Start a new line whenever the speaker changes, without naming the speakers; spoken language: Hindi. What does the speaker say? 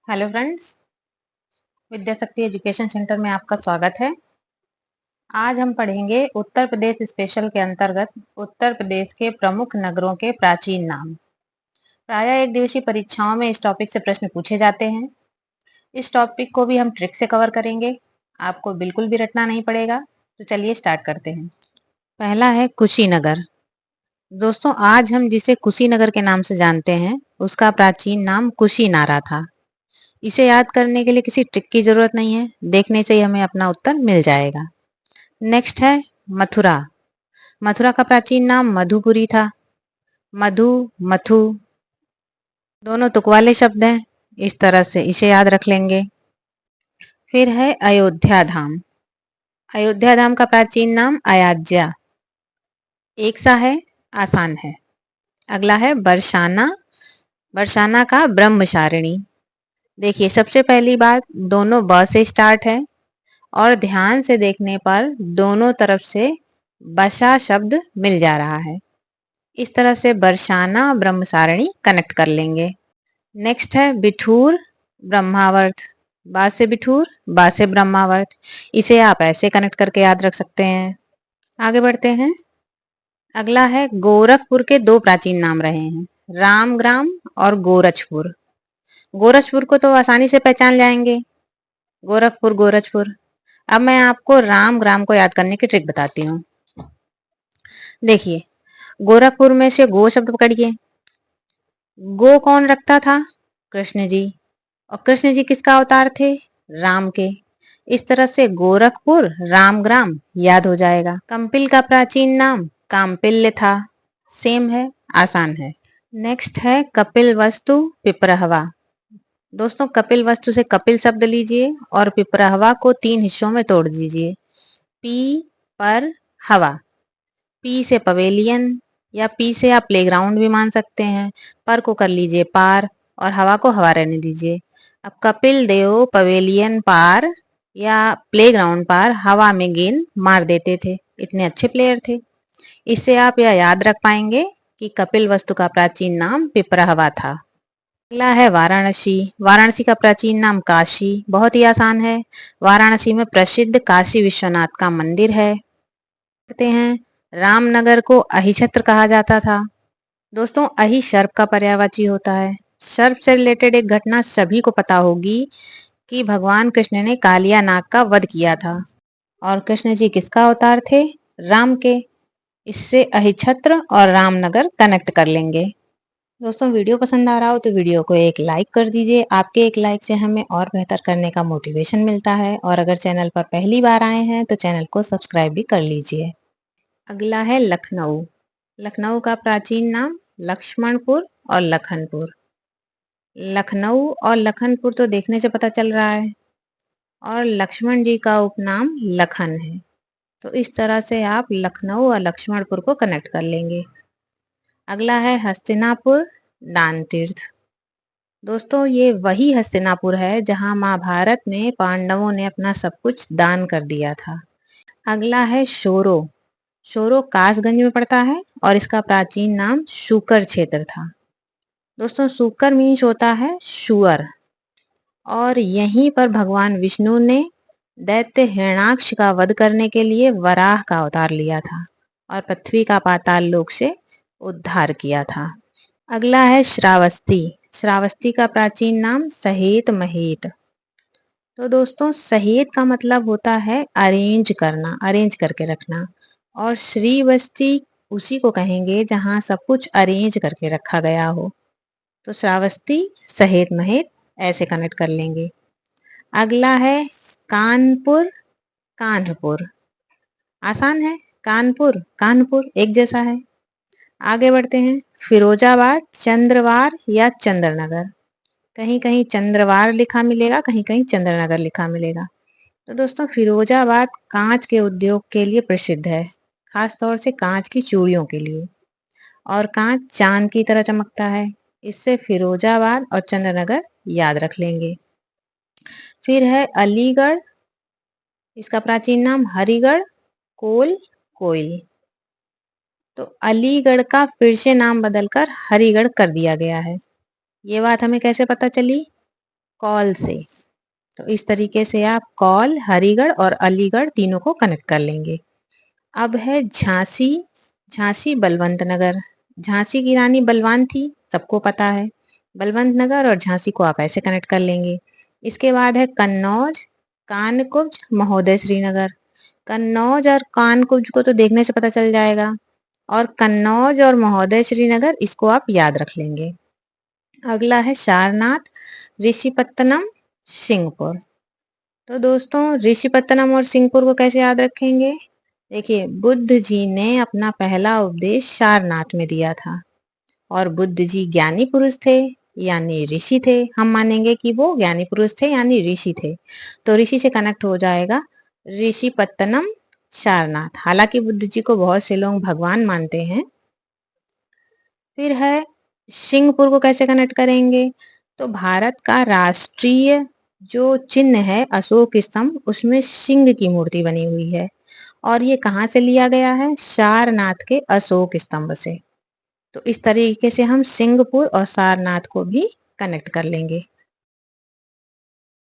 हेलो फ्रेंड्स, विद्याशक्ति एजुकेशन सेंटर में आपका स्वागत है। आज हम पढ़ेंगे उत्तर प्रदेश स्पेशल के अंतर्गत उत्तर प्रदेश के प्रमुख नगरों के प्राचीन नाम। प्रायः एक दिवसीय परीक्षाओं में इस टॉपिक से प्रश्न पूछे जाते हैं। इस टॉपिक को भी हम ट्रिक से कवर करेंगे, आपको बिल्कुल भी रटना नहीं पड़ेगा। तो चलिए स्टार्ट करते हैं। पहला है कुशीनगर। दोस्तों, आज हम जिसे कुशीनगर के नाम से जानते हैं उसका प्राचीन नाम कुशीनारा था। इसे याद करने के लिए किसी ट्रिक की जरूरत नहीं है, देखने से ही हमें अपना उत्तर मिल जाएगा। नेक्स्ट है मथुरा। मथुरा का प्राचीन नाम मधुपुरी था। मधु, मथु दोनों तुक वाले शब्द हैं, इस तरह से इसे याद रख लेंगे। फिर है अयोध्या धाम। अयोध्या धाम का प्राचीन नाम अयाज्या। एक सा है, आसान है। अगला है बरसाना। बरसाना का ब्रह्मचारिणी। देखिए, सबसे पहली बात, दोनों ब से स्टार्ट है और ध्यान से देखने पर दोनों तरफ से बसा शब्द मिल जा रहा है। इस तरह से बरसाना ब्रह्मचारिणी कनेक्ट कर लेंगे। नेक्स्ट है बिठूर ब्रह्मावर्त। बा से बिठूर, बा से ब्रह्मावर्त। इसे आप ऐसे कनेक्ट करके याद रख सकते हैं। आगे बढ़ते हैं। अगला है गोरखपुर के दो प्राचीन नाम रहे हैं, रामग्राम और गोरखपुर। गोरखपुर को तो आसानी से पहचान जाएंगे, गोरखपुर गोरखपुर। अब मैं आपको रामग्राम को याद करने की ट्रिक बताती हूँ। देखिए, गोरखपुर में से गो शब्द पकड़िए। गो कौन रखता था? कृष्ण जी। और कृष्ण जी किसका अवतार थे? राम के। इस तरह से गोरखपुर रामग्राम याद हो जाएगा। कंपिल का प्राचीन नाम काम्पिल्य था। सेम है, आसान है। नेक्स्ट है कपिल वस्तु पिपरहवा। दोस्तों, कपिल वस्तु से कपिल शब्द लीजिए और पिपरहवा को 3 हिस्सों में तोड़ दीजिए। पी पर हवा। पी से पवेलियन या पी से आप प्लेग्राउंड भी मान सकते हैं। पर को कर लीजिए पार और हवा को हवा रहने दीजिए। अब कपिल देव पवेलियन पार या प्लेग्राउंड पार हवा में गेंद मार देते थे, इतने अच्छे प्लेयर थे। इससे आप यह याद रख पाएंगे कि कपिल वस्तु का प्राचीन नाम पिपरहवा था। अगला है वाराणसी। वाराणसी का प्राचीन नाम काशी। बहुत ही आसान है। वाराणसी में प्रसिद्ध काशी विश्वनाथ का मंदिर है। कहते हैं रामनगर को अहिछत्र कहा जाता था। दोस्तों, अहि सर्प का पर्यायवाची होता है। सर्प से रिलेटेड एक घटना सभी को पता होगी कि भगवान कृष्ण ने कालिया नाग का वध किया था और कृष्ण जी किसका अवतार थे? राम के। इससे अहिछत्र और रामनगर कनेक्ट कर लेंगे। दोस्तों, वीडियो पसंद आ रहा हो तो वीडियो को एक लाइक कर दीजिए। आपके एक लाइक से हमें और बेहतर करने का मोटिवेशन मिलता है। और अगर चैनल पर पहली बार आए हैं तो चैनल को सब्सक्राइब भी कर लीजिए। अगला है लखनऊ। लखनऊ का प्राचीन नाम लक्ष्मणपुर और लखनपुर। लखनऊ और लखनपुर तो देखने से पता चल रहा है। और लक्ष्मण जी का उपनाम लखन है, तो इस तरह से आप लखनऊ और लक्ष्मणपुर को कनेक्ट कर लेंगे। अगला है हस्तिनापुर दान तीर्थ। दोस्तों, ये वही हस्तिनापुर है जहां महाभारत में पांडवों ने अपना सब कुछ दान कर दिया था। अगला है शोरो। शोरो कासगंज में पड़ता है और इसका प्राचीन नाम शूकर क्षेत्र था। दोस्तों, शूकर मीन्स होता है शुअर। और यहीं पर भगवान विष्णु ने दैत्य हिरण्याक्ष का वध करने के लिए वराह का अवतार लिया था और पृथ्वी का पाताल लोक से उद्धार किया था। अगला है श्रावस्ती। श्रावस्ती का प्राचीन नाम सहेत महेत। तो दोस्तों, सहेत का मतलब होता है अरेंज करना, अरेंज करके रखना। और श्रीवस्ती उसी को कहेंगे जहां सब कुछ अरेंज करके रखा गया हो। तो श्रावस्ती सहेत महेत ऐसे कनेक्ट कर लेंगे। अगला है कानपुर कान्हपुर। आसान है, कानपुर कान्हपुर एक जैसा है। आगे बढ़ते हैं। फिरोजाबाद चंद्रवार या चंद्रनगर। कहीं कहीं चंद्रवार लिखा मिलेगा, कहीं कहीं चंद्रनगर लिखा मिलेगा। तो दोस्तों, फिरोजाबाद कांच के उद्योग के लिए प्रसिद्ध है, खास तौर से कांच की चूड़ियों के लिए। और कांच चांद की तरह चमकता है, इससे फिरोजाबाद और चंद्रनगर याद रख लेंगे। फिर है अलीगढ़। इसका प्राचीन नाम हरिगढ़ कोल कोयल। तो अलीगढ़ का फिर से नाम बदलकर हरिगढ़ कर दिया गया है। ये बात हमें कैसे पता चली? कौल से। तो इस तरीके से आप कौल, हरिगढ़ और अलीगढ़ तीनों को कनेक्ट कर लेंगे। अब है झांसी, झांसी बलवंत नगर। झांसी की रानी बलवान थी, सबको पता है। बलवंत नगर और झांसी को आप ऐसे कनेक्ट कर लेंगे। इसके बाद है कन्नौज, कानकुब्ज, महोदय श्रीनगर। कन्नौज और कानकुब्ज को तो देखने से पता चल जाएगा, और कन्नौज और महोदय श्रीनगर इसको आप याद रख लेंगे। अगला है सारनाथ, ऋषिपत्तनम, सिंहपुर। तो दोस्तों ऋषिपत्तनम और सिंहपुर को कैसे याद रखेंगे? देखिए, बुद्ध जी ने अपना पहला उपदेश सारनाथ में दिया था, और बुद्ध जी ज्ञानी पुरुष थे यानी ऋषि थे। हम मानेंगे कि वो ज्ञानी पुरुष थे यानी ऋषि थे, तो ऋषि से कनेक्ट हो जाएगा ऋषिपत्तनम, सारनाथ। हालांकि बुद्ध जी को बहुत से लोग भगवान मानते हैं। फिर है सिंहपुर को कैसे कनेक्ट करेंगे? तो भारत का राष्ट्रीय जो चिन्ह है अशोक स्तंभ, उसमें सिंह की मूर्ति बनी हुई है, और ये कहाँ से लिया गया है? सारनाथ के अशोक स्तंभ से। तो इस तरीके से हम सिंहपुर और सारनाथ को भी कनेक्ट कर लेंगे।